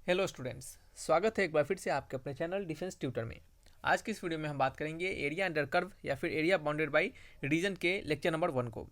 Hello students, स्वागत है एक बार फिर से आपके अपने चैनल डिफेंस ट्यूटर में। आज की इस वीडियो में हम बात करेंगे एरिया अंडर कर्व या फिर एरिया बाउंडेड बाय रीजन के लेक्चर नंबर 1 को।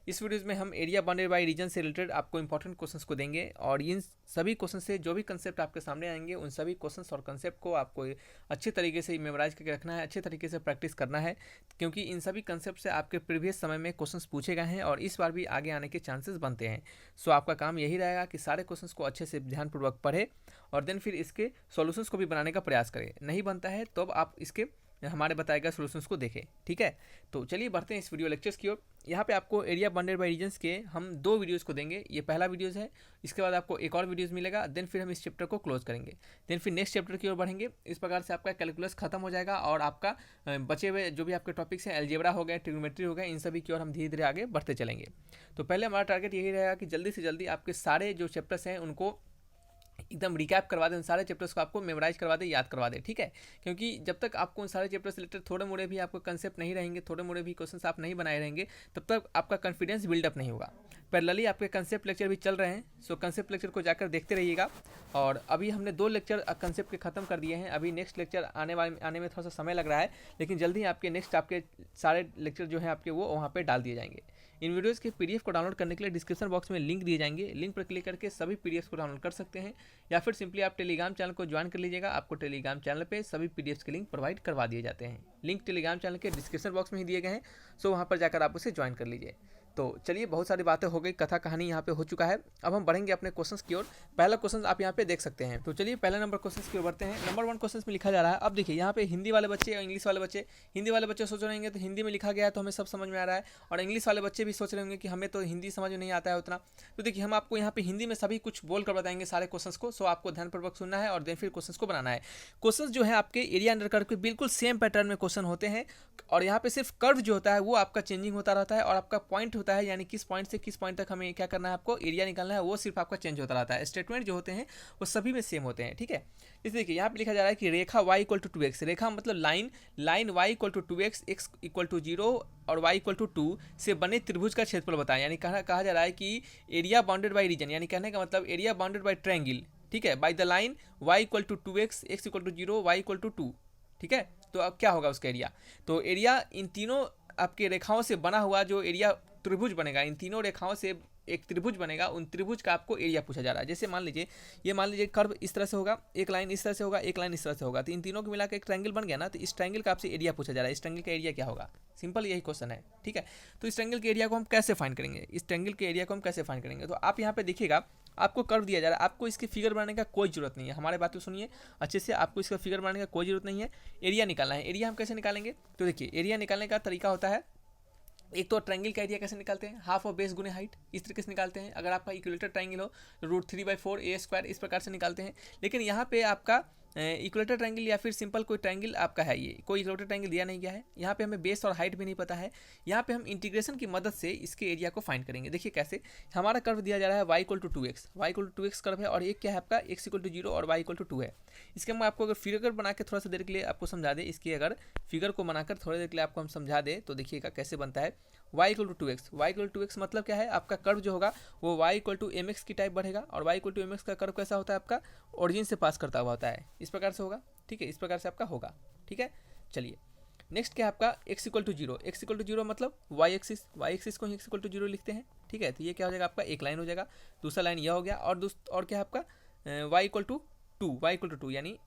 इस वीडियोज़ में हम एरिया बाउंडेड बाय रीजन से रिलेटेड आपको इंपॉर्टेंट क्वेश्चंस को देंगे और इन सभी क्वेश्चन से जो भी कंसेप्ट आपके सामने आएंगे उन सभी क्वेश्चंस और कंसेप्ट को आपको अच्छे तरीके से मेमोराइज करके रखना है, अच्छे तरीके से प्रैक्टिस करना है, क्योंकि इन सभी कंसेप्ट से आपके प्रीवियस समय में क्वेश्चंस पूछे गए हैं और इस बार भी आगे आने के चांसेस बनते हैं। सो आपका काम यही रहेगा कि सारे क्वेश्चंस को अच्छे से ध्यानपूर्वक पढ़े और देन फिर इसके सॉल्यूशंस को भी बनाने का प्रयास करें। नहीं बनता है तो अब आप इसके हमारे बताए गए सॉल्यूशंस को देखें। ठीक है, तो चलिए बढ़ते हैं इस वीडियो लेक्चर्स की ओर। यहाँ पे आपको एरिया बाउंडेड बाय रीजन्स के हम 2 वीडियोस को देंगे। ये पहला वीडियोस है, इसके बाद आपको एक और वीडियोस मिलेगा, देन फिर हम इस चैप्टर को क्लोज करेंगे, देन फिर नेक्स्ट चैप्टर की ओर बढ़ेंगे। इस प्रकार से आपका कैलकुलस खत्म हो जाएगा और आपका बचे हुए जो भी आपके टॉपिक्स हैं, अलजेब्रा हो गए, ट्रिग्नोमेट्री हो गए, इन सभी की ओर हम धीरे धीरे आगे बढ़ते चलेंगे। तो पहले हमारा टारगेट यही रहेगा कि जल्दी से जल्दी आपके सारे जो चैप्टर्स हैं उनको एकदम रिकैप करवा दें, उन सारे चैप्टर्स को आपको मेमोराइज करवा दे, याद करवा दे। ठीक है, क्योंकि जब तक आपको उन सारे चैप्टर्स से रिलेटेड थोड़े मोड़े भी आपको कंसेप्ट नहीं रहेंगे, थोड़े मोड़े भी क्वेश्चंस आप नहीं बनाए रहेंगे, तब तक आपका कॉन्फिडेंस बिल्डअप नहीं होगा। पैरेलली आपके कंसेप्ट लेक्चर भी चल रहे हैं, सो कंसेप्ट लेक्चर को जाकर देखते रहिएगा। और अभी हमने 2 लेक्चर कंसेप्ट के खत्म कर दिए हैं, अभी नेक्स्ट लेक्चर आने में थोड़ा सा समय लग रहा है, लेकिन जल्दी आपके नेक्स्ट आपके सारे लेक्चर जो है आपके वो वहाँ पर डाल दिए जाएंगे। इन वीडियोस के पीडीएफ को डाउनलोड करने के लिए डिस्क्रिप्शन बॉक्स में लिंक दिए जाएंगे, लिंक पर क्लिक करके सभी पीडीएफ को डाउनलोड कर सकते हैं, या फिर सिंपली आप टेलीग्राम चैनल को ज्वाइन कर लीजिएगा। आपको टेलीग्राम चैनल पे सभी पीडीएफ के लिंक प्रोवाइड करवा दिए जाते हैं। लिंक टेलीग्राम चैनल के डिस्क्रिप्शन बॉक्स में ही दिए गए हैं, सो वहाँ पर जाकर आप उसे ज्वाइन कर लीजिए। तो चलिए, बहुत सारी बातें हो गई, कथा कहानी यहाँ पे हो चुका है। अब हम बढ़ेंगे अपने क्वेश्चंस की ओर। पहला क्वेश्चन आप यहाँ पे देख सकते हैं। तो चलिए पहले नंबर क्वेश्चंस की ओर बढ़ते हैं। नंबर 1 क्वेश्चन में लिखा जा रहा है, अब देखिए यहाँ पे हिंदी वाले बच्चे और इंग्लिश वाले बच्चे, हिंदी वाले बच्चे सोच रहे होंगे तो हिंदी में लिखा गया है तो हमें सब समझ में आ रहा है, और इंग्लिश वाले बच्चे भी सोच रहे होंगे कि हमें तो हिंदी समझ में नहीं आता है उतना। तो देखिए, हम आपको यहाँ पे हिंदी में सभी कुछ बोल कर बताएंगे सारे क्वेश्चंस को, सो आपको ध्यानपूर्वक सुनना है और देन फिर क्वेश्चंस को बनाना है। क्वेश्चंस जो है आपके एरिया अंडर कर्व के बिल्कुल सेम पैटर्न में क्वेश्चन होते हैं, और यहाँ पे सिर्फ कर्व जो होता है वो आपका चेंजिंग होता रहता है, और आपका पॉइंट होता है, यानी किस पॉइंट से किस पॉइंट तक हमें क्या करना है, आपको एरिया निकालना है, वो सिर्फ आपका चेंज होता रहता है। स्टेटमेंट जो होते हैं वो सभी में सेम होते हैं। ठीक है, इस देखिए यहाँ पे लिखा जा रहा है कि रेखा y इक्वल टू 2x, रेखा मतलब line, line y equal to 2x, x equal to 0 और y इक्वल टू 2 से बने त्रिभुज का क्षेत्रफल बताएं। यानी कहा जा रहा है कि एरिया बाउंडेड बाई रीजन, यानी कहने का मतलब एरिया बाउंडेड बाई ट्रायंगल। ठीक है, by the line y equal to 2x, x equal to 0, y equal to 2। ठीक है, तो अब क्या होगा उसका एरिया। तो एरिया इन तीनों आपके रेखाओं से बना हुआ जो एरिया त्रिभुज बनेगा, इन तीनों रेखाओं से एक त्रिभुज बनेगा, उन त्रिभुज का आपको एरिया पूछा जा रहा है। जैसे मान लीजिए कर्व इस तरह से होगा, एक लाइन इस तरह से होगा, एक लाइन इस तरह से होगा, तो इन तीनों को मिलाकर एक ट्रायंगल बन गया ना। तो इस ट्रायंगल का आपसे एरिया पूछा जा रहा है, इस ट्रायंगल का एरिया क्या होगा। सिंपल यही क्वेश्चन है। ठीक है, तो इस ट्रायंगल के एरिया को हम कैसे फाइंड करेंगे, इस ट्रायंगल के एरिया को हम कैसे फाइंड करेंगे। तो आप यहाँ पे देखिएगा, आपको कर्व दिया जा रहा है, आपको इसकी फिगर बनाने का कोई जरूरत नहीं है। हमारे बात को सुनिए अच्छे से, आपको इसका फिगर बनाने का कोई जरूरत नहीं है, एरिया निकालना है। एरिया हम कैसे निकालेंगे, तो देखिए एरिया निकालने का तरीका होता है, एक तो ट्रायंगल का एरिया कैसे निकालते हैं, हाफ ऑफ बेस गुने हाइट, इस तरीके से निकालते हैं। अगर आपका इक्विलेटर ट्रायंगल हो तो √3/4 a स्क्वायर, इस प्रकार से निकालते हैं। लेकिन यहाँ पे आपका इक्विलेटर ट्रायंगल या फिर सिंपल कोई ट्रायंगल आपका है, ये कोई इक्विलेटर ट्रायंगल दिया नहीं गया है। यहाँ पे हमें बेस और हाइट भी नहीं पता है। यहाँ पे हम इंटीग्रेशन की मदद से इसके एरिया को फाइंड करेंगे। देखिए कैसे, हमारा कर्व दिया जा रहा है y equal to 2x, y equal to 2x curve है, और एक क्या है आपका x इक्वल टू 0 और y इक्वल टू 2 है। इसके हम आपको अगर फिगर बना के थोड़ा सा देर के लिए आपको समझा दें, इसकी अगर फिगर को बनाकर थोड़ी देर के लिए आपको हम समझा दें, तो देखिएगा कैसे बनता है। y equal to 2x, y equal to 2x मतलब क्या है, आपका कर्व जो होगा वो y इक्वल टू mx की टाइप बढ़ेगा, और y इक्वल टू mx का कर्व कैसा होता है, आपका ओरिजिन से पास करता हुआ होता है, इस प्रकार से होगा। ठीक है, इस प्रकार से आपका होगा। ठीक है, चलिए नेक्स्ट क्या है आपका x equal to 0, x equal to 0 मतलब y एक्सिस को ही x इक्वल टू 0 लिखते हैं। ठीक है, तो ये क्या हो जाएगा आपका, एक लाइन हो जाएगा, दूसरा लाइन यह हो गया, और क्या है आपका y equal to 2, y equal to 2 यानी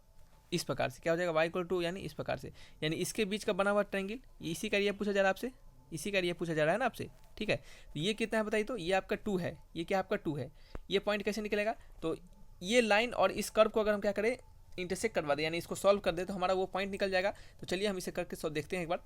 इस प्रकार से क्या हो जाएगा, y इक्वल टू यानी इस प्रकार से, यानी इसके बीच का बना हुआ ट्रायंगल, इसी का एरिया पूछा जा रहा है आपसे, इसी का एरिया पूछा जा रहा है ना आपसे। ठीक है, तो ये कितना है बताइए, तो ये आपका 2 है, ये क्या आपका 2 है। ये पॉइंट कैसे निकलेगा, तो ये लाइन और इस कर्व को अगर हम क्या करें, इंटरसेक्ट करवा दें, यानी इसको सॉल्व कर दे, तो हमारा वो पॉइंट निकल जाएगा। तो चलिए हम इसे करके सॉल्व देखते हैं, एक बार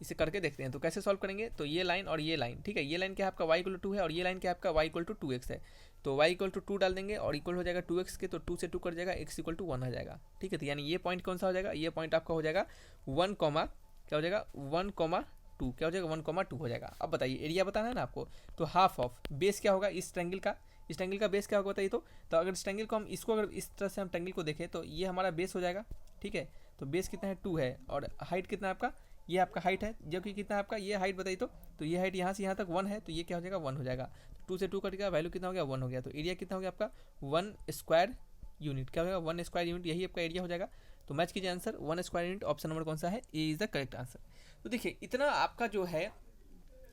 इसे करके देखते हैं। तो कैसे सॉल्व करेंगे, तो ये लाइन और ये लाइन, ठीक है, ये लाइन क्या है आपका y इक्वल टू 2 है, और ये लाइन क्या है आपका y इक्वल टू 2x है। तो y इक्वल टू 2 डाल देंगे और इक्वल हो जाएगा 2x के, तो 2 से 2 कट जाएगा, x इक्वल टू 1 हो जाएगा। ठीक है, तो यानी ये पॉइंट कौन सा हो जाएगा, ये पॉइंट आपका हो जाएगा 1 कॉमा क्या हो जाएगा 1,2, क्या हो जाएगा 1,2 हो जाएगा। अब बताइए एरिया बताना है ना आपको, तो हाफ ऑफ बेस क्या होगा इस ट्रायंगल का, इस ट्रायंगल का बेस क्या होगा बताइए। तो अगर इस ट्रायंगल को हम इसको अगर इस तरह से हम ट्रायंगल को देखें तो ये हमारा बेस हो जाएगा। ठीक है, तो बेस कितना है 2 है, और हाइट कितना है आपका, ये आपका हाइट है, जो कि कितना है आपका, ये हाइट बताइए। तो ये हाइट यहाँ से यहाँ तक 1 है, तो ये क्या हो जाएगा 1 हो जाएगा। 2 से 2 कट गया, वैल्यू कितना हो गया 1 हो गया। तो एरिया कितना हो गया आपका 1 स्क्वायर यूनिट। क्या होगा 1 स्क्वायर यूनिट, यही आपका एरिया हो जाएगा। तो मैच कीजिए answer 1 square unit, option number कौन सा है, A is the correct answer. तो देखिए इतना आपका जो है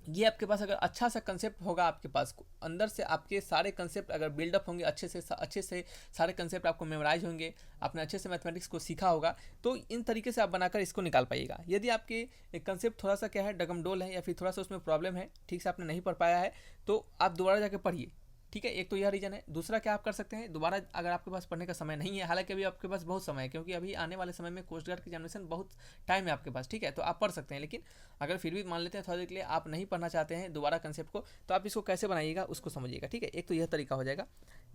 ये आपके पास अगर अच्छा सा कंसेप्ट होगा, आपके पास अंदर से आपके सारे कंसेप्ट अगर बिल्डअप होंगे अच्छे से सारे कंसेप्ट आपको मेमोराइज होंगे, आपने अच्छे से मैथमेटिक्स को सीखा होगा, तो इन तरीके से आप बनाकर इसको निकाल पाइएगा। यदि आपके कंसेप्ट थोड़ा सा क्या है डगमडोल है या फिर थोड़ा सा उसमें प्रॉब्लम है, ठीक से आपने नहीं पढ़ पाया है, तो आप दोबारा जाके पढ़िए, ठीक है। एक तो यह रीज़न है। दूसरा क्या आप कर सकते हैं, दोबारा अगर आपके पास पढ़ने का समय नहीं है, हालांकि अभी आपके पास बहुत समय है, क्योंकि अभी आने वाले समय में कोस्ट गार्ड की एग्जामिनेशन बहुत टाइम है आपके पास, ठीक है, तो आप पढ़ सकते हैं। लेकिन अगर फिर भी मान लेते हैं थोड़ी देर के लिए आप नहीं पढ़ना चाहते हैं दोबारा कंसेप्ट को, तो आप इसको कैसे बनाइएगा उसको समझिएगा, ठीक है। एक तो यह तरीका हो जाएगा।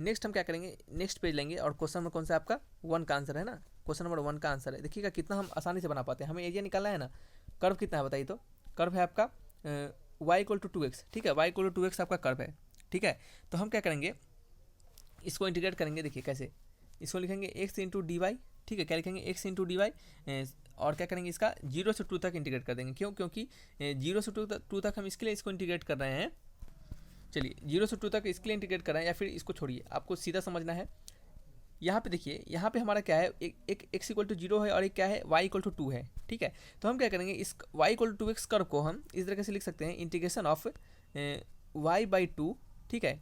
नेक्स्ट हम क्या करेंगे, नेक्स्ट पेज लेंगे और क्वेश्चन में कौन सा आपका 1 का आंसर है ना, क्वेश्चन नंबर 1 का आंसर है। देखिएगा कितना हम आसानी से बना पाते हैं। हमें एरिया निकालना है ना, कर्व कितना है बताइए, तो कर्व है आपका y = 2x, ठीक है, y = 2x आपका कर्व है, ठीक है। तो हम क्या करेंगे, इसको इंटीग्रेट करेंगे। देखिए कैसे, इसको लिखेंगे x × dy, ठीक है, क्या लिखेंगे x × dy, और क्या करेंगे इसका 0 से 2 तक इंटीग्रेट कर देंगे। क्यों, क्योंकि 0 से 2 तक हम इसके लिए इसको इंटीग्रेट कर रहे हैं। चलिए 0 से 2 तक इसके लिए इंटीग्रेट कर रहे हैं, या फिर इसको छोड़िए, आपको सीधा समझना है। यहाँ पे देखिए, यहाँ पे हमारा क्या है, एक x = 0 है और एक क्या है y = 2 है, ठीक है। तो हम क्या करेंगे, इस y = 2x कर्व को हम इस तरीके से लिख सकते हैं, इंटीग्रेशन ऑफ y/2, ठीक है।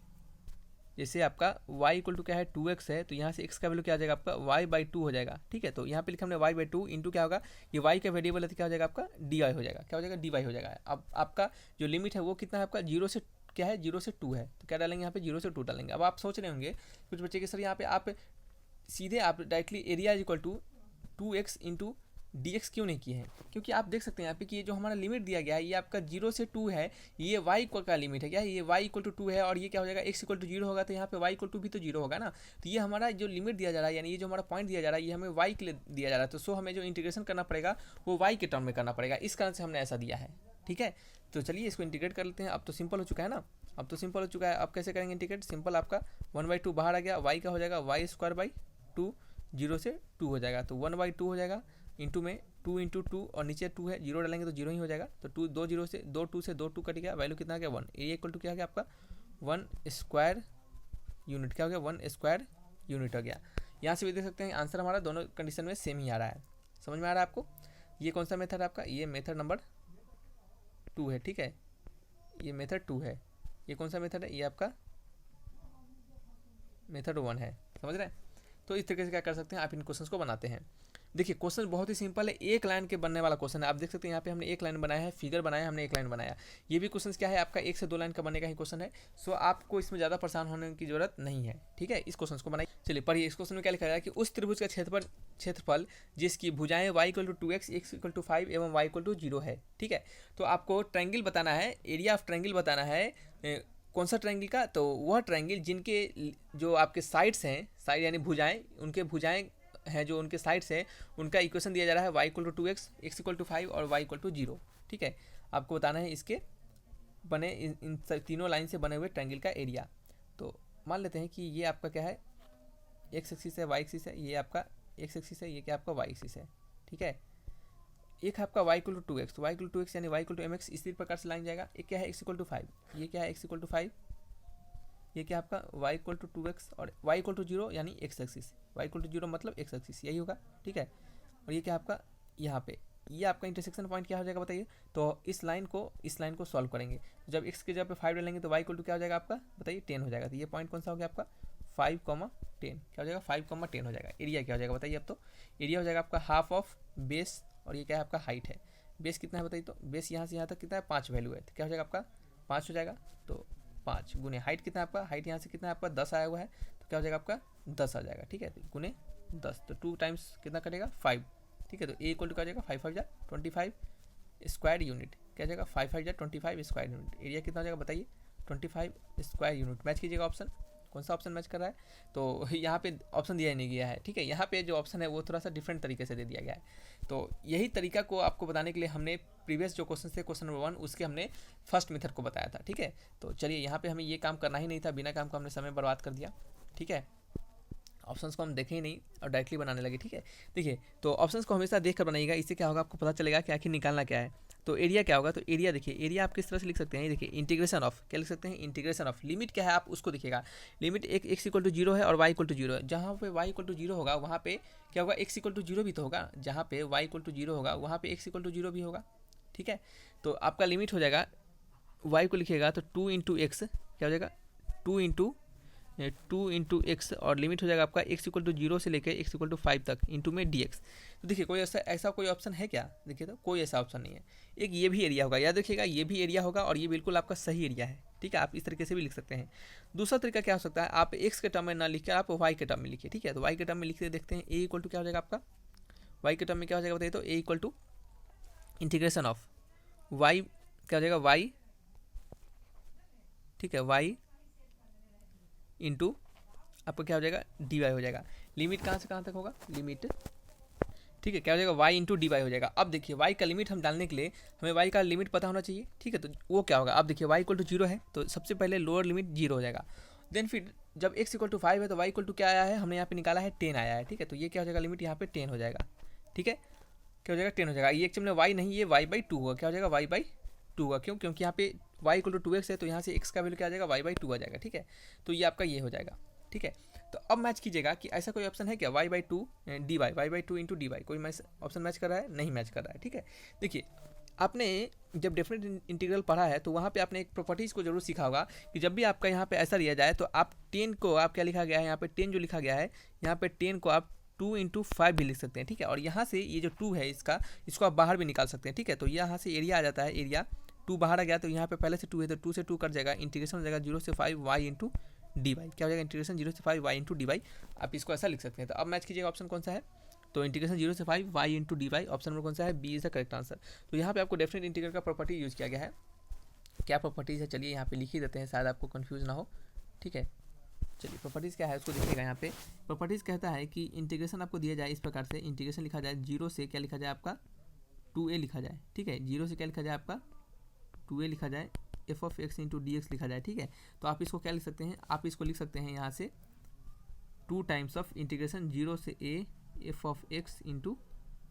जैसे आपका y = क्या है 2x है, तो यहाँ से x का वैल्यू क्या आ जाएगा आपका y/2 हो जाएगा, ठीक है। तो यहाँ पे लिखा हमने y/2 इंटू क्या होगा, ये y का वेरिएबल है तो क्या हो जाएगा आपका dy हो जाएगा, क्या हो जाएगा dy हो जाएगा। अब आपका जो लिमिट है वो कितना है आपका 0 से क्या है 0 से 2 है, तो क्या डालेंगे यहाँ पे 0 से 2 डालेंगे। अब आप सोच रहे होंगे कुछ बच्चे के सर यहाँ पे आप सीधे आप डायरेक्टली एरिया = 2x × dx क्यों नहीं किए हैं, क्योंकि आप देख सकते हैं यहाँ पे कि ये जो हमारा लिमिट दिया गया है ये आपका 0 से 2 है, ये y का लिमिट है, क्या है ये y = 2 है, और ये क्या हो जाएगा x = 0 होगा, तो यहाँ पे y = भी तो 0 होगा ना। तो ये हमारा जो लिमिट दिया जा रहा है, यानी ये जो हमारा पॉइंट दिया जा रहा है, ये हमें y के लिए दिया जा रहा है, तो सो हमें जो इंटीग्रेशन करना पड़ेगा वो y के टर्म में करना पड़ेगा, इस कारण से हमने ऐसा दिया है, ठीक है। तो चलिए इसको इंटीग्रेट कर लेते हैं। अब तो सिंपल हो चुका है ना, अब तो सिंपल हो चुका है। अब कैसे करेंगे इंटीग्रेट, सिंपल आपका 1/2 बाहर आ गया, y का हो जाएगा y²/2, 0 से 2 हो जाएगा, तो 1/2 हो जाएगा, इंटू में 2 × 2 और नीचे 2 है, 0 डालेंगे तो 0 ही हो जाएगा। तो 2 0 से 2 से 2 कट गया, वैल्यू कितना आ गया 1। एरिया = क्या हो गया आपका 1 स्क्वायर यूनिट, क्या हो गया 1 स्क्वायर यूनिट हो गया। यहाँ से भी देख सकते हैं आंसर हमारा दोनों कंडीशन में सेम ही आ रहा है। समझ में आ रहा है आपको। ये कौन सा मेथड है आपका, ये मेथड नंबर 2 है, ठीक है, ये मेथड 2 है। ये कौन सा मेथड है, ये आपका मेथड 1 है, समझ रहे हैं। तो इस तरीके से क्या कर सकते हैं, आप इन क्वेश्चंस को बनाते हैं। देखिए क्वेश्चन बहुत ही सिंपल है, एक लाइन के बनने वाला क्वेश्चन है। आप देख सकते हैं यहाँ पे हमने एक लाइन बनाया है, फिगर बनाया हमने एक लाइन बनाया। ये भी क्वेश्चन क्या है आपका 1 से 2 लाइन का बनने का ही क्वेश्चन है। सो आपको इसमें ज़्यादा परेशान होने की जरूरत नहीं है, ठीक है। इस क्वेश्चन को बनाइए। चलिए पढ़िए, इस क्वेश्चन में क्या लिखा है कि उस त्रिभुज का क्षेत्रफल जिसकी भुजाएं y = 2x, x = 5 एवं y = 0 है, ठीक है। तो आपको ट्रायंगल बताना है, एरिया ऑफ ट्रायंगल बताना है। कौन सा ट्रायंगल का, तो वह ट्रायंगल जिनके जो आपके साइड्स हैं, साइड यानी भुजाएं, उनके भुजाएं हैं जो उनके साइड्स हैं, उनका इक्वेशन दिया जा रहा है y = 2x, x = 5 और y = 0, ठीक है। आपको बताना है इसके बने इन तीनों लाइन से बने हुए ट्रायंगल का एरिया। तो मान लेते हैं कि ये आपका क्या है x एक्सिस है, y एक्सिस है, ये आपका x एक्सिस है, ये क्या आपका y एक्सिस है, ठीक है। एक है आपका y = 2x, तो y = 2x यानी y = mx, इसी प्रकार से लाइन जाएगा। एक क्या है x = 5, ये क्या है x = 5, ये क्या आपका y = 2x और y = 0 यानी x एक्सिस, y = 0 मतलब x एक्सिस यही होगा, ठीक है। और ये क्या आपका यहाँ पे ये आपका इंटरसेक्शन पॉइंट क्या हो जाएगा बताइए। तो इस लाइन को सॉल्व करेंगे, तो जब x के जगह पे 5 डालेंगे तो y = क्या हो जाएगा आपका बताइए 10 हो जाएगा। तो ये पॉइंट कौन सा हो गया आपका 5, 10, क्या हो जाएगा 5, 10 हो जाएगा। एरिया क्या हो जाएगा बताइए। अब तो एरिया हो जाएगा आपका हाफ ऑफ बेस, और ये क्या है आपका हाइट है। बेस कितना है बताइए, तो बेस यहाँ से यहाँ तक कितना है 5 वैल्यू है, तो क्या हो जाएगा आपका 5 हो जाएगा। तो 5 गुने हाइट कितना है आपका, हाइट यहाँ से कितना है आपका 10 आया हुआ है, तो क्या हो जाएगा आपका 10 आ जाएगा, ठीक है। तो गुने 10, तो 2 टाइम्स कितना करेगा 5, ठीक है। तो a = क्या हो जाएगा 5 5 25 स्क्वायर यूनिट, क्या हो जाएगा 5 5 25 स्क्वायर यूनिट। एरिया कितना हो जाएगा बताइए 25 स्क्वायर यूनिट। मैच कीजिएगा ऑप्शन, कौन सा ऑप्शन मैच कर रहा है। तो यहाँ पे ऑप्शन दिया नहीं गया है, ठीक है। यहाँ पे जो ऑप्शन है वो थोड़ा सा डिफरेंट तरीके से दे दिया गया है। तो यही तरीका को आपको बताने के लिए हमने प्रीवियस जो क्वेश्चन थे क्वेश्चन नंबर 1 उसके हमने फर्स्ट मेथड को बताया था, ठीक है। तो चलिए यहाँ पे हमें ये काम करना ही नहीं था, बिना काम को हमने समय बर्बाद कर दिया, ठीक है। ऑप्शंस को हम देखें ही नहीं और डायरेक्टली बनाने लगे। ठीक है, देखिए तो ऑप्शंस को हमेशा देख कर बनाइएगा, इससे क्या होगा आपको पता चलेगा कि आखिर निकालना क्या है। तो एरिया क्या होगा, तो एरिया देखिए, एरिया आप किस तरह से लिख सकते हैं, देखिए इंटीग्रेशन ऑफ, क्या लिख सकते हैं, इंटीग्रेशन ऑफ। लिमिट क्या है आप उसको देखिएगा, लिमिट एक एक्स इक्वल टू जीरो है और वाई इक्वल टू जीरो है। जहाँ पे वाई इक्वल टू जीरो होगा वहाँ पे क्या होगा, एक्स इक्वल टू जीरो भी तो होगा। जहाँ पे वाई इक्वल टू जीरो होगा वहाँ पे एक्स इक्वल टू जीरो भी होगा। ठीक है, तो आपका लिमिट हो जाएगा, वाई को लिखिएगा तो 2 इंटू एक्स क्या हो जाएगा, 2 इंटू एक्स, और लिमिट हो जाएगा आपका एक्स इक्वल टू जीरो से लेकर एक्स इक्वल टू 5 तक इंटू में डी एक्स। तो देखिए कोई ऐसा कोई ऑप्शन है क्या, देखिए तो कोई ऐसा ऑप्शन नहीं है। एक ये भी एरिया होगा, याद रखिएगा ये भी एरिया होगा और ये बिल्कुल आपका सही एरिया है। ठीक है, आप इस तरीके से भी लिख सकते हैं। दूसरा तरीका क्या हो सकता है, आप एक्स के टर्म में ना लिखकर आप वाई के टर्म में लिखिए। ठीक है, तो वाई के टर्म में लिखते देखते हैं, ए इक्वल टू क्या हो जाएगा आपका, वाई के टर्म में क्या हो जाएगा बताइए, तो A equal to integration of Y क्या हो जाएगा, वाई, ठीक है, वाई इंटू आपका क्या हो जाएगा, डी वाई हो जाएगा। लिमिट कहाँ से कहाँ तक होगा, लिमिट, ठीक है, क्या हो जाएगा, वाई इंटू डी वाई हो जाएगा। अब देखिए वाई का लिमिट हम डालने के लिए हमें वाई का लिमिट पता होना चाहिए। ठीक है, तो वो क्या होगा, अब देखिए वाई इक्वल टू जीरो है तो सबसे पहले लोअर लिमिट जीरो हो जाएगा। देन फिर जब एक्स इक्वल टू 5 है तो वाई इक्वल टू क्या आया है, हमने यहाँ पे निकाला है 10 आया है। ठीक है, तो ये क्या हो जाएगा, लिमिट यहाँ पे 10 हो जाएगा। ठीक है, क्या हो जाएगा, 10 हो जाएगा। ये एक्चुअली वाई नहीं, ये वाई बाई टू होगा, क्या हो जाएगा, वाई बाई टू होगा। क्यों, क्योंकि यहाँ पे वाई इक्वल टू 2x है तो यहाँ से x का वैल्यू क्या आ जाएगा, वाई बाई टू आ जाएगा। ठीक है, तो ये आपका ये हो जाएगा। ठीक है, तो अब मैच कीजिएगा कि ऐसा कोई ऑप्शन है क्या, y by two d y, y by two into d y, कोई मैच ऑप्शन मैच कर रहा है, नहीं मैच कर रहा है। ठीक है, देखिए आपने जब डेफिनेट इंटीग्रल पढ़ा है तो वहाँ पे आपने एक प्रॉपर्टीज़ को जरूर सीखा होगा कि जब भी आपका यहाँ पे ऐसा लिया जाए तो आप 10 को आप क्या लिखा गया है, यहाँ पे 10 जो लिखा गया है, यहाँ पे 10 को आप 2 इंटू 5 भी लिख सकते हैं। ठीक है, और यहाँ से ये जो 2 है इसको आप बाहर भी निकाल सकते हैं। ठीक है, तो यहाँ से एरिया आ जाता है, एरिया 2 बाहर आ गया तो यहाँ पे पहले से 2 है तो 2 से 2 कट जाएगा, इंटीग्रेशन हो जाएगा 0 से 5 वाई इंटू डी वाई, क्या हो जाएगा, इंटीग्रेशन 0 से 5 वाई इंटू डी वाई। आप इसको ऐसा लिख सकते हैं। तो अब मैच कीजिएगा ऑप्शन कौन सा है, तो इंटीग्रेशन 0 से 5 y into d y, option number कौन सा है, B is the correct answer. तो यहाँ पे आपको डेफिनेट इंटीग्रल का प्रॉपर्टी यूज किया गया है। क्या प्रॉपर्टीज़ है, चलिए यहाँ पे लिख ही देते हैं, शायद आपको कन्फ्यूज ना हो। ठीक है, चलिए प्रॉपर्टीज़ क्या है उसको देखिएगा। यहाँ पे प्रॉपर्टीज़ कहता है कि इंटीग्रेशन आपको दिया जाए इस प्रकार से, इंटीग्रेशन लिखा जाए 0 से क्या लिखा जाए आपका 2a लिखा जाए। ठीक है, 0 से क्या लिखा जाए आपका 2a लिखा जाए, F of x into d x लिखा जाए। ठीक है, तो आप इसको क्या लिख सकते हैं, आप इसको लिख सकते हैं यहाँ से 2 टाइम्स ऑफ इंटीग्रेशन 0 से a F of x into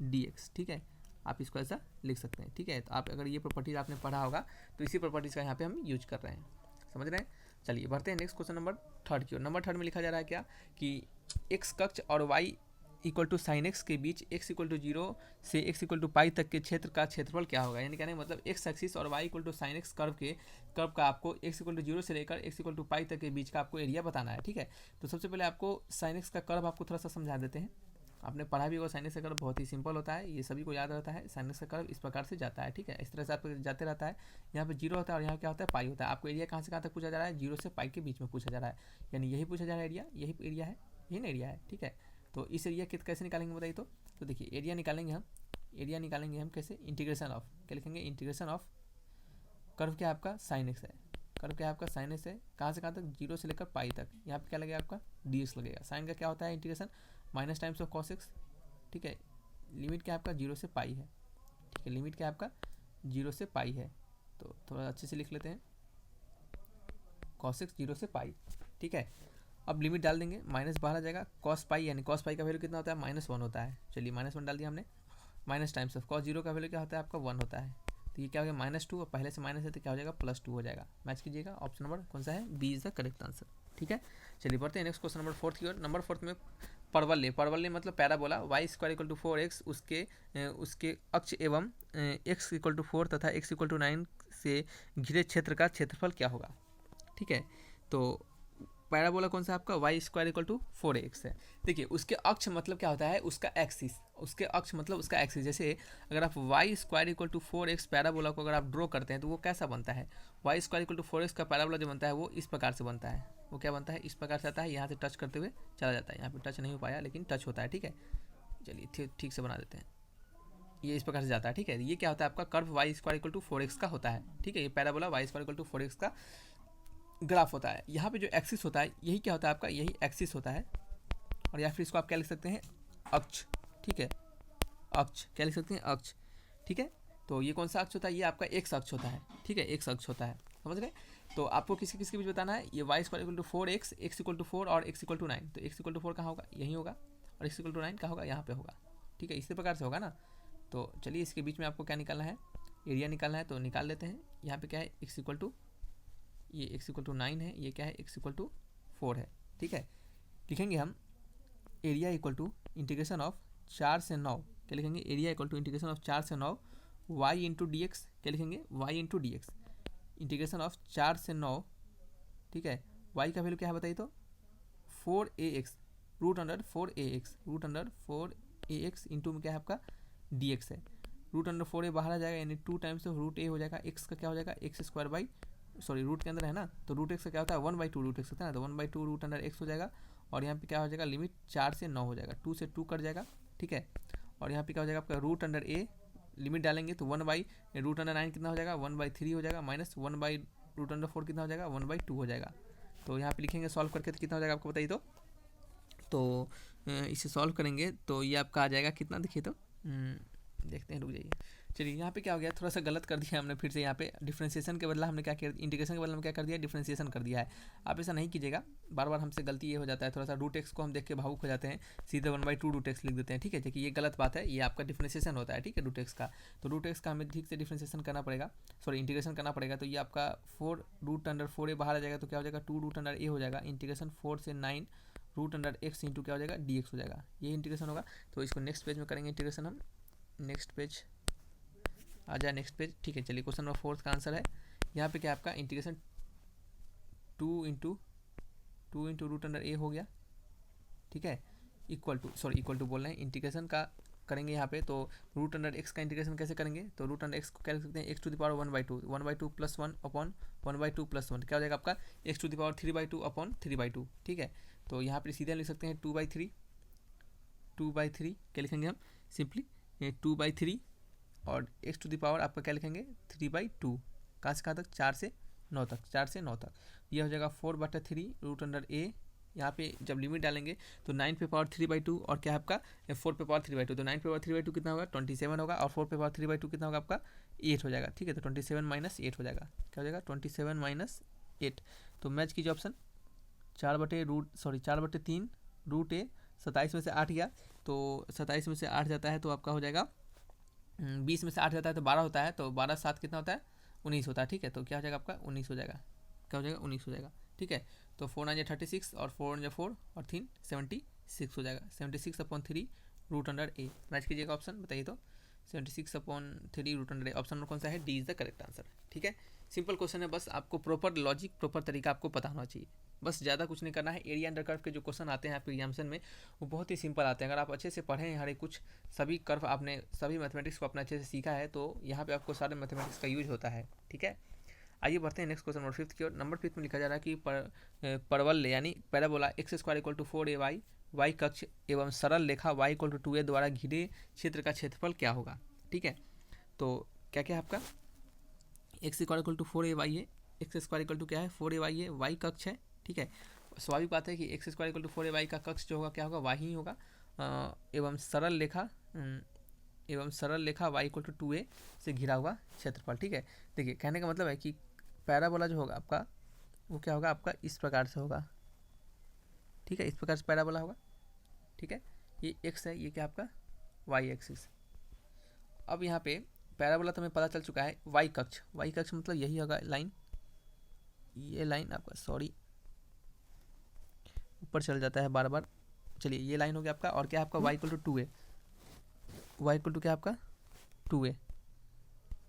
d x. ठीक है, आप इसको ऐसा लिख सकते हैं। ठीक है, तो आप अगर ये प्रॉपर्टीज आपने पढ़ा होगा तो इसी प्रॉपर्टीज़ का यहाँ पे हम यूज कर रहे हैं, समझ रहे हैं। चलिए बढ़ते हैं नेक्स्ट क्वेश्चन नंबर 3 की ओर। नंबर 3 में लिखा जा रहा है क्या कि एक्स कक्ष और y equal to sine x के बीच एक्स इक्वल टू 0 से एक्स इक्वल टू पाई तक के क्षेत्र का क्षेत्रफल क्या होगा। यानी कहने मतलब एक्स एक्सिस और y equal to sine x curve का आपको एक्स इक्वल टू 0 से लेकर एक्स इक्वल टू पाई तक के बीच का आपको एरिया बताना है। ठीक है, तो सबसे पहले आपको साइन एक्स का कर्व आपको थोड़ा सा समझा देते हैं। आपने पढ़ा भी होगा, साइन एक्स का कर्व बहुत ही सिंपल होता है, ये सभी को याद रहता है। साइन एक्स का कर्व इस प्रकार से जाता है। ठीक है, इस तरह से आपको जाते रहता है। यहाँ पे 0 होता है और यहाँ क्या होता है, पाई होता है। आपको एरिया कहाँ से कहाँ तक पूछा जा रहा है, 0 से पाई के बीच में पूछा जा रहा है, यानी यही पूछा जा रहा है एरिया, यही एरिया है, यही ना एरिया है। ठीक है, तो इस एरिया कैसे निकालेंगे बताइए। तो देखिए एरिया निकालेंगे हम कैसे, इंटीग्रेशन ऑफ, क्या लिखेंगे, इंटीग्रेशन ऑफ कर्व क्या आपका साइन एक्स है, कर्व क्या आपका साइन एक्स है, कहाँ से कहाँ तक, 0 से लेकर पाई तक। यहाँ पे क्या लगेगा आपका डी एक्स लगेगा। साइन का क्या होता है integration, minus times of cos x. ठीक है, लिमिट क्या आपका 0 से पाई है। ठीक है, लिमिट क्या आपका 0 से पाई है, तो थोड़ा अच्छे से लिख लेते हैं, कॉस एक्स 0 से पाई। ठीक है, अब लिमिट डाल देंगे, माइनस बाहर आ जाएगा, कॉस पाई, यानी कॉस पाई का वैल्यू कितना होता है, -1 होता है। चलिए -1 डाल दिया हमने, माइनस टाइम्स ऑफ कॉस 0 का वैल्यू क्या होता है आपका 1 होता है। तो ये क्या हो गया -2, और पहले से माइनस है तो क्या हो जाएगा +2 हो जाएगा। मैच कीजिएगा, ऑप्शन नंबर कौन सा है, B is the correct answer. ठीक है, चलिए बढ़ते हैं नेक्स्ट क्वेश्चन नंबर 4 की ओर। नंबर 4 में परवलय मतलब parabola y square equal to 4x उसके अक्ष एवं x इक्वल टू 4 तथा x इक्वल टू 9 से घिरे क्षेत्र का क्षेत्रफल क्या होगा। ठीक है, तो पैराबोला कौन सा आपका Y square equal to 4x है। देखिए उसके अक्ष मतलब क्या होता है, उसका एक्सिस, उसके अक्ष मतलब उसका एक्सिस। जैसे अगर आप y square equal to 4x parabola को अगर आप ड्रॉ करते हैं तो वो कैसा बनता है, Y square equal to 4x का पैराबोला जो बनता है वो इस प्रकार से बनता है। वो क्या बनता है, इस प्रकार से आता है, यहाँ से टच करते हुए चला जाता है। यहाँ पे टच नहीं हो पाया लेकिन टच होता है। ठीक है, चलिए ठीक से बना देते हैं, ये इस प्रकार से जाता है। ठीक है, ये क्या होता है आपका curve y square equal to 4x का होता है। ठीक है, ये parabola y square equal to 4x का ग्राफ होता है। यहाँ पे जो एक्सिस होता है यही क्या होता है आपका, यही एक्सिस होता है, और या फिर इसको आप क्या लिख सकते हैं, अक्ष। ठीक है, अक्ष क्या लिख सकते हैं, अक्ष। ठीक है, तो ये कौन सा अक्ष होता है, ये आपका एक्स अक्ष होता है। ठीक है, एक्स अक्ष होता है, समझ गए। तो आपको किसके किसके बीच बताना है, ये y square equal to 4x, x equal to 4 और एक्स इक्वल टू 9। तो एक्स इक्वल टू 4 कहाँ होगा, यहीं होगा, और एक्स इक्वल टू 9 कहाँ होगा, यहाँ पे होगा। ठीक है, इसी प्रकार से होगा ना। तो चलिए इसके बीच में आपको क्या निकालना है, एरिया निकालना है, तो निकाल लेते हैं। यहाँ पे क्या है, एक्स इक्वल टू, ये एक्स इक्वल टू 9 है, ये क्या है, एक्स इक्वल टू 4 है। ठीक है, लिखेंगे हम area equal to integration of 4 से 9, क्या लिखेंगे, area equal to integration of 4 से 9 वाई इंटू डी एक्स, क्या लिखेंगे, y into d x, integration of 4 से 9। ठीक है, वाई का वैल्यू क्या है बताइए तो 4ax root under 4ax, root under 4ax into में क्या है आपका dx है। रूट अंडर 4a बाहर आ जाएगा, यानी 2 टाइम्स रूट a हो जाएगा, x का क्या हो जाएगा, x square by, sorry root के अंदर है ना, तो रूट एक्स का क्या होता है 1/2 रूट एक्स होता है ना, तो 1/2 रूट अंडर एक्स हो जाएगा। और यहाँ पे क्या हो जाएगा, लिमिट 4 से 9 हो जाएगा, 2 से 2 कट जाएगा। ठीक है, और यहाँ पे क्या हो जाएगा आपका रूट अंडर a, लिमिट डालेंगे तो 1/रूट अंडर 9 कितना हो जाएगा, 1/3 हो जाएगा, माइनस 1/रूट अंडर 4 कितना हो जाएगा, 1/2 हो जाएगा। तो यहाँ पे लिखेंगे सॉल्व करके तो कितना हो जाएगा आपको बताइए तो इसे सॉल्व करेंगे तो ये आपका आ जाएगा कितना, देखिए तो देखते हैं, रुक जाइए। चलिए यहाँ पे क्या हो गया, थोड़ा सा गलत कर दिया हमने फिर से। यहाँ पे डिफ्रेंशिएशन के बदला हमने क्या किया, इंटीग्रेशन के बदला हम क्या कर दिया, डिफ्रेंशिएशन कर दिया है। आप ऐसा नहीं कीजिएगा, बार बार हमसे गलती ये हो जाता है, थोड़ा सा रूट एक्स को हम देख के भावुक हो जाते हैं, सीधे 1/2 रूट एक्स लिख देते हैं। ठीक है, देखिए ये गलत बात है, ये आपका डिफ्रेंशिएशन होता है। ठीक है, रूट एक्स का, तो रूट एक्स का हमें ठीक से डिफ्रेंशिएशन करना पड़ेगा, सॉरी इंटीग्रेशन करना पड़ेगा। तो ये आपका 4 रूट अंडर 4a बाहर आ जाएगा, तो क्या हो जाएगा 2 रूट अंडर a हो जाएगा, इंटीग्रेशन 4 से 9 रूट अंडर एक्स इंटू क्या हो जाएगा dx हो जाएगा, ये इंटीग्रेशन होगा। तो इसको नेक्स्ट पेज में करेंगे इंटीग्रेशन हम, नेक्स्ट पेज आ जाए, नेक्स्ट पेज। ठीक है, चलिए क्वेश्चन नंबर 4 का आंसर है यहाँ पे क्या आपका integration 2 into root under a हो गया। ठीक है, equal to, sorry equal to बोल रहे हैं, इंटीग्रेशन का करेंगे यहाँ पे। तो रूट अंडर एक्स का इंटीग्रेशन कैसे करेंगे, तो रूट अंडर एक्स को क्या लिख सकते हैं, x to the power 1/2, 1/2 plus 1 upon 1/2 plus 1 क्या हो जाएगा आपका x to the power 3/2 upon 3/2। ठीक है, तो यहाँ पर सीधे लिख सकते हैं 2/3 क्या लिखेंगे हम, सिंपली 2/3 और एक्स टू द पावर आपका क्या लिखेंगे 3/2, कहाँ से कहाँ तक, 4 से 9 तक, 4 से 9 तक। यह हो जाएगा 4/3 रूट अंडर a। यहाँ पे जब लिमिट डालेंगे तो 9 पे पावर 3/2 और क्या है आपका 4 पे पावर 3/2, तो 9 पे पावर 3/2 कितना होगा 27 होगा, और 4 पे पावर 3/2 कितना होगा आपका 8 हो जाएगा। ठीक है, तो 27 माइनस 8 हो जाएगा, क्या हो जाएगा 27 माइनस 8। तो मैच कीजिए ऑप्शन 4/3 रूट a, 27 में से 8 गया तो 27 में से 8 जाता है तो आपका हो जाएगा 20 में से 8 जाता है तो 12 होता है, तो 12 7 कितना होता है 19 होता है। ठीक है, तो क्या हो जाएगा आपका 19 हो जाएगा, क्या हो जाएगा 19 हो जाएगा। ठीक है, तो 4 9 36 और 4 9 4 और 3 76 हो जाएगा, 76/3 रूट अंडर a। मैच कीजिएगा ऑप्शन बताइए तो 76/3 root under a, option number कौन सा है, D is the correct answer. ठीक है, सिंपल क्वेश्चन है, बस आपको प्रॉपर लॉजिक, प्रॉपर तरीका आपको पता होना चाहिए, बस ज़्यादा कुछ नहीं करना है। एरिया अंडर कर्व के जो क्वेश्चन आते हैं आपके एग्जामिनेशन में वो बहुत ही सिंपल आते हैं, अगर आप अच्छे से पढ़ें हर एक कुछ, सभी कर्व आपने सभी मैथमेटिक्स को अपना अच्छे से सीखा है तो यहाँ पे आपको सारे मैथमेटिक्स का यूज होता है। ठीक है, आइए बढ़ते हैं नेक्स्ट क्वेश्चन नंबर 5 की ओर। नंबर 5 में लिखा जा रहा है कि परवल यानी parabola x square equal to 4ay, y कक्ष एवं सरल रेखा y इक्वल टू 2a द्वारा घिरे क्षेत्र का क्षेत्रफल क्या होगा। ठीक है, तो क्या क्या है आपका x square equal to 4ay है, एक्स स्क्वायर इक्वल टू क्या है 4ay है, वाई कक्ष है। ठीक है, स्वाभाविक बात है कि x square equal to 4ay का कक्ष जो होगा क्या होगा y ही होगा, एवं सरल रेखा y इक्वल टू 2a से घिरा हुआ क्षेत्रफल। ठीक है, देखिए कहने का मतलब है कि पैराबोला जो होगा आपका वो क्या होगा आपका इस प्रकार से होगा। ठीक है, इस प्रकार से पैराबोला होगा। ठीक है, ये x है, ये क्या आपका y एक्सिस। अब यहाँ पे पैराबोला तो हमें पता चल चुका है, y कक्ष मतलब यही होगा लाइन, ये लाइन आपका, सॉरी ऊपर चल जाता है बार बार। चलिए ये लाइन हो गया आपका, और क्या है आपका y equal to 2a, y equal to क्या आपका 2a,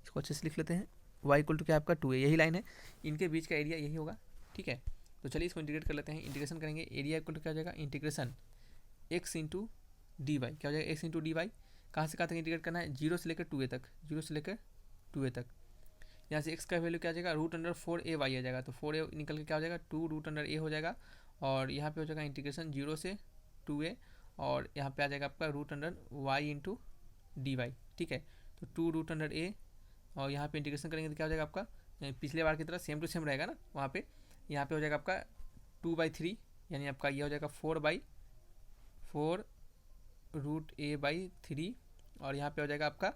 इसको अच्छे से लिख लेते हैं, y इक्वल टू क्या आपका 2a, यही लाइन है, इनके बीच का एरिया यही होगा। ठीक है, तो चलिए इसको इंटीग्रेट कर लेते हैं, इंटीग्रेशन करेंगे, एरिया इक्वल टू क्या हो जाएगा integration x into d y, क्या हो जाएगा x इंटू डी वाई, कहाँ से कहाँ तक इंटीग्रेट करना है 0 से लेकर 2a तक, 0 से लेकर 2a तक। यहाँ से x का वैल्यू क्या आ जाएगा रूट अंडर 4ay आ जाएगा, तो 4a निकल के क्या हो जाएगा 2 रूट अंडर a हो जाएगा, और यहाँ पे हो जाएगा इंटीग्रेशन 0 से 2a, और यहाँ पे आ जाएगा आपका root under y into d y. ठीक है, तो 2 रूट अंडर a, और यहाँ पे इंटीग्रेशन करेंगे तो क्या हो जाएगा आपका पिछले बार की तरह सेम टू सेम रहेगा ना, वहाँ पे यहाँ पे हो जाएगा आपका 2/3, यानी आपका ये हो जाएगा 4/4 रूट a/3, और यहाँ पे हो जाएगा आपका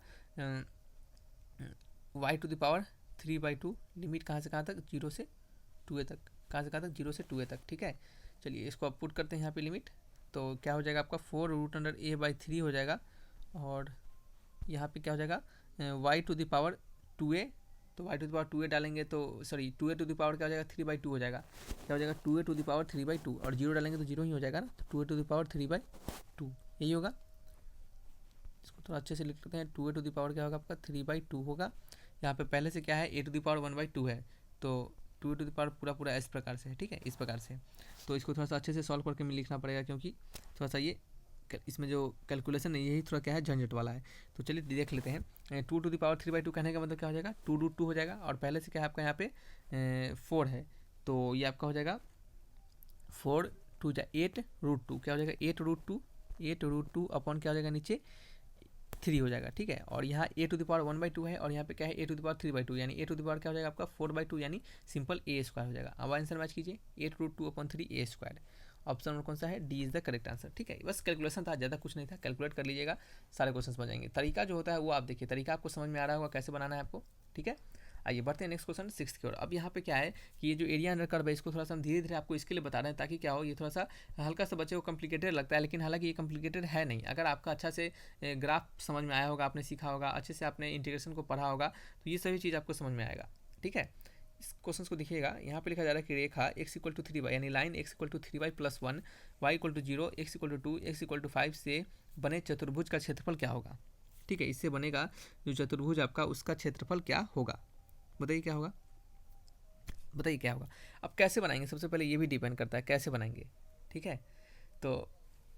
y to the power 3/2, limit कहाँ से कहाँ तक 0 से 2a तक, कहाँ से कहाँ तक, 0 से 2a तक, ठीक है। चलिए इसको आप पुट करते हैं यहाँ पे लिमिट, तो क्या हो जाएगा आपका 4√a/3 हो जाएगा, और यहाँ पे क्या हो जाएगा y⁴ 2a, तो y⁴ 2a डालेंगे तो sorry 2a to the power क्या हो जाएगा 3/2 हो जाएगा, क्या हो जाएगा 2a टू द पावर 3/2, और 0 डालेंगे तो 0 ही हो जाएगा ना, तो 2a टू द पावर 3/2 यही होगा। इसको थोड़ा अच्छे से लिख लेते हैं, 2a टू द पावर क्या होगा आपका 3/2 होगा। यहाँ पे पहले से क्या है a टू द पावर 1/2 है, तो 2a टू द पावर पूरा इस प्रकार से है, ठीक है, इस प्रकार से। तो इसको थोड़ा सा अच्छे से सॉल्व करके लिखना पड़ेगा, क्योंकि थोड़ा सा ये इसमें जो कैलकुलेशन है यही थोड़ा क्या है झंझट वाला है। तो चलिए देख लेते हैं। 2 टू द पावर 3/2 कहने का मतलब क्या हो जाएगा 2√2 हो जाएगा, और पहले से क्या है आपका यहाँ पे 4 है, तो ये आपका हो जाएगा 4 2 8√2, क्या हो जाएगा 8√2 अपॉन क्या हो जाएगा नीचे 3 हो जाएगा, ठीक है। और यहाँ a टू द पावर 1/2 है, और यहाँ पे क्या है a टू द पावर 3/2, यानी a टू द पावर क्या हो जाएगा आपका 4/2, यानी सिंपल a² हो जाएगा। अब आंसर मैच कीजिए 8√2/3 a²। ऑप्शन नंबर कौन सा है, D is the correct answer, ठीक है। बस कैलकुलेशन था, ज़्यादा कुछ नहीं था, कैलकुलेट कर लीजिएगा, सारे क्वेश्चन बन जाएंगे। तरीका जो होता है वो आप देखिए, तरीका आपको समझ में आ रहा होगा कैसे बनाना है आपको, ठीक है। आइए बढ़ते हैं नेक्स्ट क्वेश्चन 6 की ओर। अब यहाँ पे क्या है कि ये जो एरिया अंडर कर्व है इसको थोड़ा सा हम धीरे धीरे आपको इसके लिए बता रहे हैं, ताकि क्या हो, ये थोड़ा सा हल्का सा बच्चे को कॉम्प्लिकेटेड लगता है, लेकिन हालांकि ये कॉम्प्लिकेटेड है नहीं। अगर आपका अच्छा से ग्राफ समझ में आया होगा, आपने सीखा होगा, अच्छे से आपने इंटीग्रेशन को पढ़ा होगा, तो ये सभी चीज़ आपको समझ में आएगा, ठीक है। इस क्वेश्चन को देखिएगा, यहाँ पे लिखा जा रहा है कि रेखा x=3y, यानी line x=3y + 1, y=0, x=2, x=5 से बने चतुर्भुज का क्षेत्रफल क्या होगा, ठीक है। इससे बनेगा जो चतुर्भुज आपका, उसका क्षेत्रफल क्या होगा, बताइए क्या होगा, बताइए क्या होगा। अब कैसे बनाएंगे, सबसे पहले ये भी डिपेंड करता है कैसे बनाएंगे, ठीक है। तो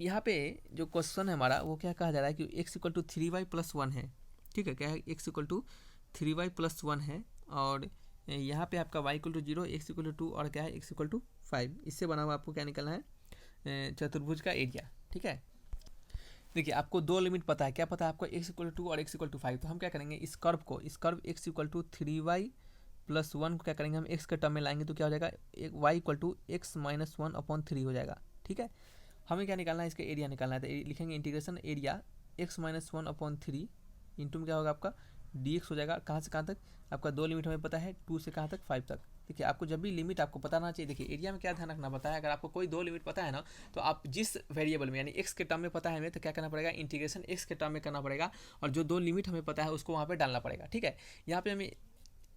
यहाँ पे जो क्वेश्चन है हमारा वो क्या कहा जा रहा है कि x=3y + 1 है, ठीक है, क्या है x=3y + 1 है, और यहाँ पे आपका y=0, x=2 और क्या है x=5, इससे बना हुआ आपको क्या निकलना है चतुर्भुज का एरिया, ठीक है। देखिए आपको दो लिमिट पता है, क्या पता है आपको x=2 और x=5, तो हम क्या करेंगे इस कर्व को, इस कर्व x=3y + 1 को क्या करेंगे हम x के टर्म में लाएंगे, तो क्या हो जाएगा y=x-1/3 हो जाएगा, ठीक है। हमें क्या निकालना है, इसका एरिया निकालना है, तो लिखेंगे इंटीग्रेशन एरिया x-1/3 इंटू में क्या होगा आपका dx हो जाएगा, कहाँ से कहाँ तक आपका दो लिमिट हमें पता है, 2 से कहाँ तक 5 तक। देखिए आपको जब भी लिमिट आपको पता ना चाहिए, देखिए एरिया में क्या ध्यान रखना पता है, अगर आपको कोई दो लिमिट पता है ना, तो आप जिस वेरिएबल में यानी x के टर्म में पता है हमें, तो क्या करना पड़ेगा इंटीग्रेशन x के टर्म में करना पड़ेगा, और जो दो लिमिट हमें पता है उसको वहाँ पे डालना पड़ेगा, ठीक है। यहाँ पे हमें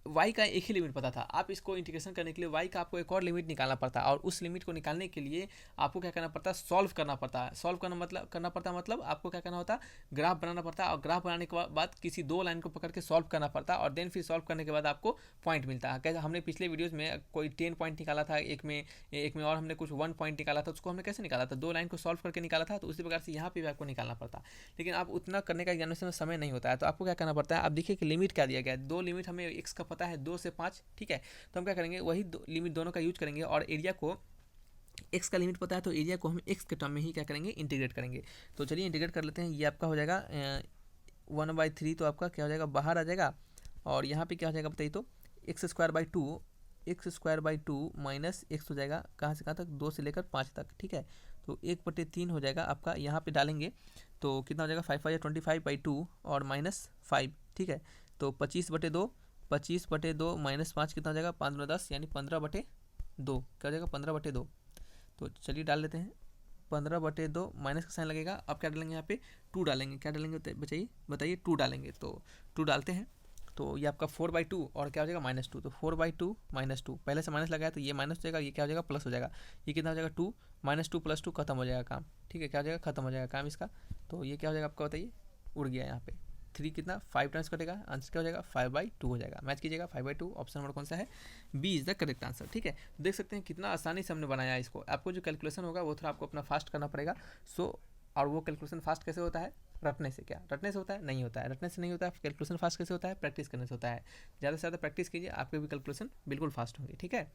y का एक ही लिमिट पता था, आप इसको इंटीग्रेशन करने के लिए y का आपको एक और लिमिट निकालना पड़ता है, और उस लिमिट को निकालने के लिए आपको क्या करना पड़ता है, सॉल्व करना पड़ता है। सॉल्व करना पड़ता है मतलब आपको क्या करना होता है, ग्राफ बनाना पड़ता है, और ग्राफ बनाने के बाद किसी दो लाइन को पकड़ के सॉल्व करना पड़ता है, और देन फिर सॉल्व करने के बाद आपको पॉइंट मिलता है। कैसे हमने पिछले वीडियोज़ में कोई 10 पॉइंट निकाला था, एक में और हमने कुछ 1 पॉइंट निकाला था, उसको हमने कैसे निकाला था, दो लाइन को सॉल्व करके निकाला था, तो उसी प्रकार से यहाँ पे भी आपको निकालना पड़ता है। लेकिन आप उतना करने का जानने में समय नहीं होता है, तो आपको क्या करना पड़ता है, आप देखिए कि लिमिट क्या दिया गया है, दो लिमिट हमें x का पता है 2 से 5, ठीक है। तो हम क्या करेंगे वही लिमिट दोनों का यूज करेंगे, और एरिया को x का लिमिट पता है तो एरिया को हम x के टर्म में ही क्या करेंगे इंटीग्रेट करेंगे। तो चलिए इंटीग्रेट कर लेते हैं, ये आपका हो जाएगा 1/3, तो आपका क्या हो जाएगा बाहर आ जाएगा, और यहाँ पे क्या हो जाएगा बताइए, तो x²/2 माइनस x हो जाएगा कहाँ से कहाँ तक 2 से लेकर 5 तक, ठीक है। तो 1/3 हो जाएगा आपका, यहाँ पे डालेंगे तो कितना हो जाएगा 5×5 = 25/2 और -5, ठीक है। तो 25/2 माइनस 5 कितना हो जाएगा 5×10 यानी 15/2, क्या हो जाएगा 15/2। तो चलिए डाल लेते हैं 15/2, माइनस का साइन लगेगा, अब क्या डालेंगे यहाँ पे 2 डालेंगे, क्या डालेंगे बताइए 2 डालेंगे, तो 2 डालते हैं, तो ये आपका 4/2 और क्या हो जाएगा -2, तो 4/2 -2, पहले से माइनस लगाया तो ये माइनस हो जाएगा, ये क्या हो जाएगा प्लस हो जाएगा, ये कितना हो जाएगा 2 -2 + 2 खत्म हो जाएगा काम, ठीक है, क्या हो जाएगा खत्म हो जाएगा काम इसका। तो ये क्या हो जाएगा आपका बताइए, उड़ गया यहाँ पे 3 कितना 5 टाइम्स कटेगा, आंसर क्या हो जाएगा 5/2 हो जाएगा। मैच कीजिएगा 5/2, ऑप्शन नंबर कौन सा है, B is the correct answer, ठीक है। देख सकते हैं कितना आसानी से हमने बनाया इसको। आपको जो कैलकुलेशन होगा वो थोड़ा आपको अपना फास्ट करना पड़ेगा। और वो कैलकुलेशन फास्ट कैसे होता है, रटने से। क्या रटने से होता है, नहीं होता है, रटने से नहीं होता है। कैलकुलेशन फास्ट कैसे होता है, प्रैक्टिस करने से होता है। ज़्यादा से ज़्यादा प्रैक्टिस कीजिए, आपके भी कैलकुलेशन बिल्कुल फास्ट होंगे, ठीक है।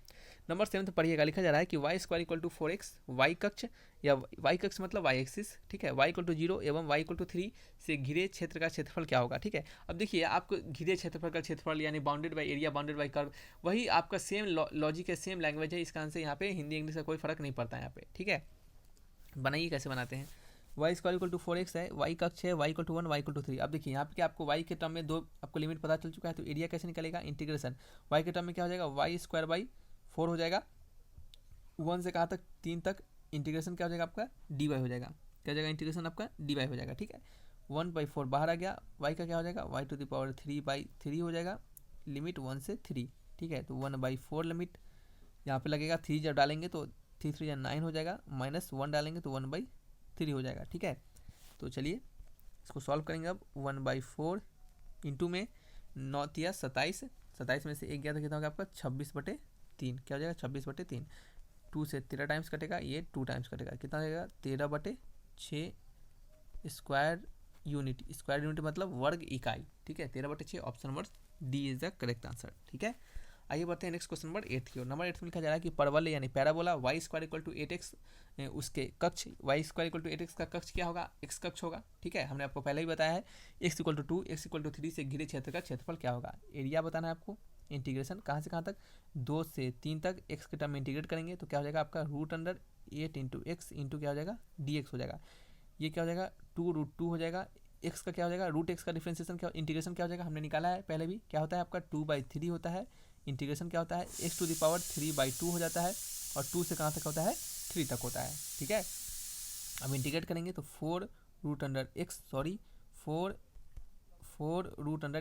नंबर 7 पढ़िएगा, लिखा जा रहा है कि y² = 4x, y कक्ष या y कक्ष मतलब y एक्सिस, ठीक है, y = 0 एवं y = 3 से घिरे क्षेत्र का क्षेत्रफल क्या होगा, ठीक है। अब देखिए आपको घिरे क्षेत्रफल का क्षेत्रफल यानी bounded by area bounded by curve, वही आपका सेम लॉजिक है, सेम लैंग्वेज है। इसका आंसर यहाँ पे हिंदी इंग्लिश का कोई फर्क नहीं पड़ता है यहाँ पे, ठीक है। बनाइए कैसे बनाते हैं, y² = 4x है, y कक्ष है, y = 1, y = 3। अब देखिए यहाँ पे क्या आपको y के टर्म में दो आपको लिमिट पता चल चुका है, तो एरिया कैसे निकलेगा, इंटीग्रेशन y के टर्म में क्या हो जाएगा y² 4 हो जाएगा। 1 से कहाँ तक, 3 तक इंटीग्रेशन क्या हो जाएगा आपका, dy हो जाएगा। क्या हो जाएगा इंटीग्रेशन आपका, dy हो जाएगा। ठीक है, 1/4 बाहर आ गया, y का क्या हो जाएगा, y⁻3/3 हो जाएगा, लिमिट 1 से 3। ठीक है, तो 1/4 लिमिट यहाँ पे लगेगा, 3 जब डालेंगे तो 3 3 9 हो जाएगा, -1 डालेंगे तो 1/3 हो जाएगा। ठीक है, तो चलिए इसको सॉल्व करेंगे। अब 1/4 इंटू में 9 तिया 27, 27 में से 1 गया तो कितना हो गया आपका 26/3। क्या हो जाएगा 26/3। 2 से 13 टाइम्स कटेगा, ये 2 टाइम्स कटेगा, कितना हो जाएगा 13/6 स्क्वायर यूनिट। स्क्वायर यूनिट मतलब वर्ग इकाई। ठीक है, 13/6 option number D is the correct answer. ठीक है, आइए बढ़ते हैं नेक्स्ट क्वेश्चन नंबर 8 की ओर। नंबर 8 में लिखा जा रहा है कि परवलय यानी पैराबोला y² = 8x, उसके कक्ष y² = 8x का कक्ष क्या होगा, x कक्ष होगा। ठीक है, हमने आपको पहले ही बताया है x = 2 x = 3 से घिरे क्षेत्र का क्षेत्रफल क्या होगा। एरिया बताना है आपको। इंटीग्रेशन कहाँ से कहाँ तक, 2 से 3 तक x के टर्म में इंटीग्रेट करेंगे तो क्या हो जाएगा आपका √8 × x इंटू क्या हो जाएगा dx हो जाएगा। ये क्या हो जाएगा 2√2 हो जाएगा। x का क्या हो जाएगा √x का डिफ्रेंसिएशन क्या, इंटीग्रेशन क्या हो जाएगा, हमने निकाला है पहले भी, क्या होता है आपका 2/3 होता है। इंटीग्रेशन क्या होता है x⁻3/2 हो जाता है, और 2 से कहाँ तक होता है 3 तक होता है। ठीक है, अब इंटीग्रेट करेंगे तो 4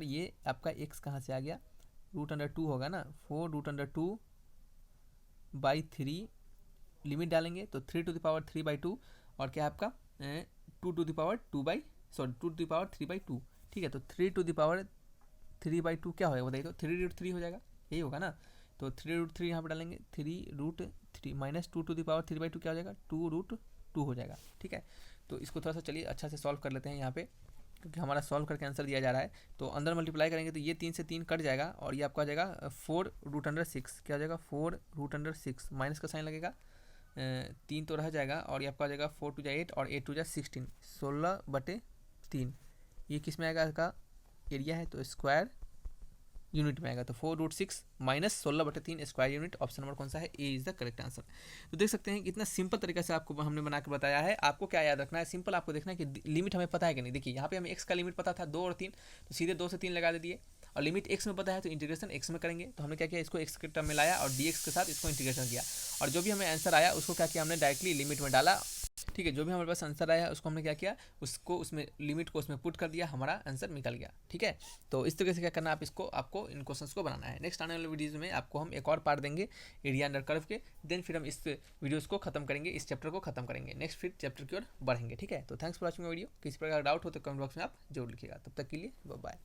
ये आपका x कहाँ से आ गया, √2 होगा ना, 4√2/3 लिमिट डालेंगे तो 3⁻3/2 और क्या है आपका 2⁻3/2। ठीक है, तो 3⁻3/2 क्या होगा बताइए, तो 3√3 हो जाएगा, यही होगा ना। तो 3√3 यहाँ पर डालेंगे, 3√3 माइनस 2⁻3/2 क्या हो जाएगा 2√2 हो जाएगा। ठीक है, तो इसको थोड़ा सा चलिए अच्छा से सॉल्व कर लेते हैं यहाँ पे, क्योंकि हमारा सॉल्व करके आंसर दिया जा रहा है। तो अंदर मल्टीप्लाई करेंगे तो ये 3 से 3 कट जाएगा और ये आपका आ जाएगा 4√6। क्या हो जाएगा 4√6, माइनस का साइन लगेगा, 3 तो रह जाएगा और ये आपका आ जाएगा 4 × 8 और 8 × 16, 16/3। ये किस में आएगा, इसका एरिया है तो स्क्वायर यूनिट में आएगा। तो 4√6 minus 16/3 square unit, option number कौन सा है, ए इज द करेक्ट आंसर। तो देख सकते हैं कितना सिंपल तरीके से आपको हमने बना के बताया है। आपको क्या याद रखना है, सिंपल आपको देखना है कि लिमिट हमें पता है कि नहीं। देखिए यहाँ पे हमें x का लिमिट पता था 2 और 3, तो सीधे 2 से 3 लगा दे दिए, और लिमिट x में पता है तो इंटीग्रेशन x में करेंगे। तो हमने क्या किया, इसको x के टर्म में लाया और dx के साथ इसको इंटीग्रेशन किया, और जो भी हमें आंसर आया उसको क्या किया हमने डायरेक्टली लिमिट में डाला। ठीक है, जो भी हमारे पास आंसर आया उसको हमने क्या किया, उसको उसमें लिमिट को उसमें पुट कर दिया, हमारा आंसर निकल गया। ठीक है, तो इस तरीके से क्या करना है, आपको इन क्वेश्चंस को बनाना है। नेक्स्ट आने वाले वीडियोज़ में आपको हम एक और पार्ट देंगे एरिया अंडर कर्व के, देन फिर हम इस वीडियोज़ को खत्म करेंगे, इस चैप्टर को खत्म करेंगे, नेक्स्ट फिर चैप्टर की ओर बढ़ेंगे। ठीक है, तो थैंक्स फॉर वॉचिंग वीडियो। किसी प्रकार का डाउट हो तो कमेंट बॉक्स में आप जरूर लिखिएगा। तब तक के लिए बाय बाय।